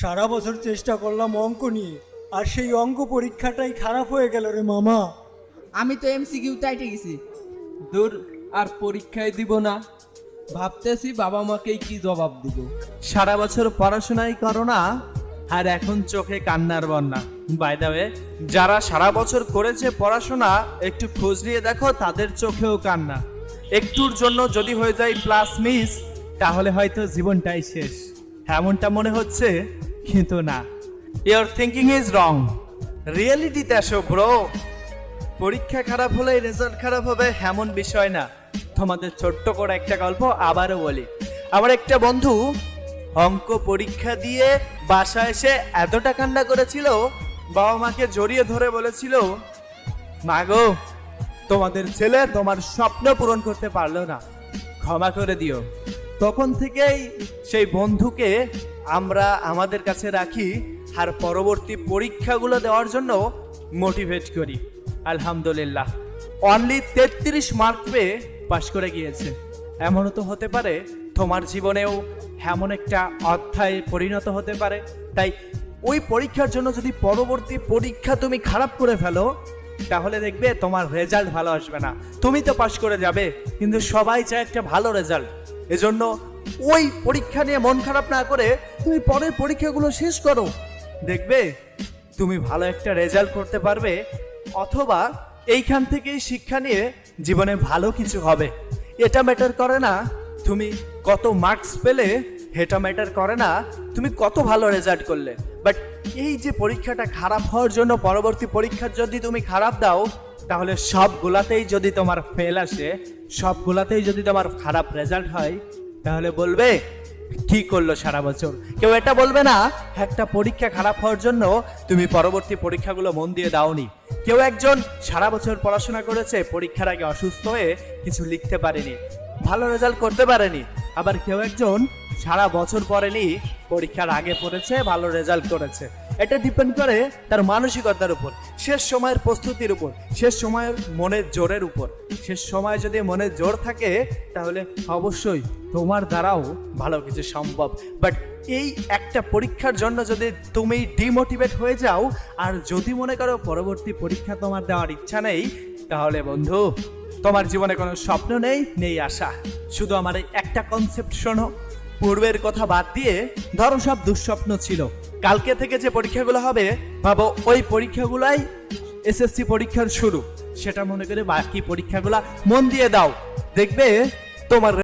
সারা বছর চেষ্টা করলাম অঙ্ক নিয়ে, আর সেই অঙ্ক পরীক্ষাটাই খারাপ হয়ে গেল রে মামা। আমি তো এমসিকিউ টাইটে গেছি। দূর, আর পরীক্ষায় দিব না। ভাবতেছি বাবা মাকেই কি জবাব দিব। সারা বছর পড়াশোনাই করো না, আর এখন চোখে কান্নার বন্যা। বাই দ্য ওয়ে, যারা সারা বছর করেছে পড়াশোনা, একটু খোঁজ নিয়ে দেখো, তাদের চোখেও কান্না। একটুর জন্য যদি হয়ে যায় প্লাস মিস, তাহলে হয়তো জীবনটাই শেষ, এমনটা মনে হচ্ছে। কিন্তু না, ইওর থিঙ্কিং ইজ রং। রিয়েলিটিতে আসো ব্রো। পরীক্ষা খারাপ হলে রেজাল্ট খারাপ হবে এমন বিষয় না। তোমাদের ছোট্ট করে একটা গল্প আবারও বলি। আমার একটা বন্ধু অঙ্ক পরীক্ষা দিয়ে বাসায় এসে এতটা কান্না করেছিল, বাবা মাকে জড়িয়ে ধরে বলেছিল, মা গো, তোমাদের ছেলে তোমার স্বপ্ন পূরণ করতে পারলো না, ক্ষমা করে দিও। তখন থেকেই সেই বন্ধুকে আমরা আমাদের কাছে রাখি, আর পরবর্তী পরীক্ষাগুলো দেওয়ার জন্য মোটিভেট করি। আলহামদুলিল্লাহ, অনলি 33 মার্ক পেয়ে পাশ করে গিয়েছে। এমনও তো হতে পারে তোমার জীবনেও এমন একটা অধ্যায়ে পরিণত হতে পারে। তাই ওই পরীক্ষার জন্য যদি পরবর্তী পরীক্ষা তুমি খারাপ করে ফেলো, তাহলে দেখবে তোমার রেজাল্ট ভালো আসবে না। তুমি তো পাশ করে যাবে, কিন্তু সবাই চায় একটা ভালো রেজাল্ট। এজন্য ওই পরীক্ষা নিয়ে মন খারাপ না করে তুমি পরের পরীক্ষাগুলো শেষ করো, দেখবে তুমি ভালো একটা রেজাল্ট করতে পারবে। অথবা এইখান থেকেই শিক্ষা নিয়ে জীবনে ভালো কিছু হবে। এটা ম্যাটার করে না তুমি কত মার্কস পেলে, এটা ম্যাটার করে না তুমি কত ভালো রেজাল্ট করলে। বাট এই যে পরীক্ষাটা খারাপ হওয়ার জন্য পরবর্তী পরীক্ষা যদি তুমি খারাপ দাও, তাহলে সবগুলাতেই যদি তোমার ফেল আসে, সবগুলাতেই যদি তোমার খারাপ রেজাল্ট হয়, তাহলে বলবে কি করলো সারা বছর। কেউ এটা বলবে না একটা পরীক্ষা খারাপ হওয়ার জন্য তুমি পরবর্তী পরীক্ষাগুলো মন দিয়ে দাওনি। কেউ একজন সারা বছর পড়াশোনা করেছে, পরীক্ষার আগে অসুস্থ হয়ে কিছু লিখতে পারেনি, ভালো রেজাল্ট করতে পারেনি। আবার কেউ একজন সারা বছর পড়েনি, পরীক্ষার আগে পড়েছে, ভালো রেজাল্ট করেছে। এটা ডিপেন্ড করে তার মানসিকতার উপর, শেষ সময়ের প্রস্তুতির উপর, শেষ সময়ের মনের জোরের উপর। শেষ সময় যদি মনের জোর থাকে, তাহলে অবশ্যই তোমার দ্বারাও ভালো কিছু সম্ভব। বাট এই একটা পরীক্ষার জন্য যদি তুমি ডিমোটিভেট হয়ে যাও, আর যদি মনে করো পরবর্তী পরীক্ষা তোমার দেওয়ার ইচ্ছা নেই, তাহলে বন্ধু তোমার জীবনে কোনো স্বপ্ন নেই, নেই আশা। শুধু আমার এই একটা কনসেপ্ট শোনো, পূর্বের কথা বাদ দিয়ে ধরো সব দুঃস্বপ্ন ছিল, কালকে থেকে যে পরীক্ষাগুলো হবে ভাবো ওই পরীক্ষাগুলাই এসএসসি পরীক্ষার শুরু। সেটা মনে করে বাকি পরীক্ষাগুলা মন দিয়ে দাও, দেখবে তোমার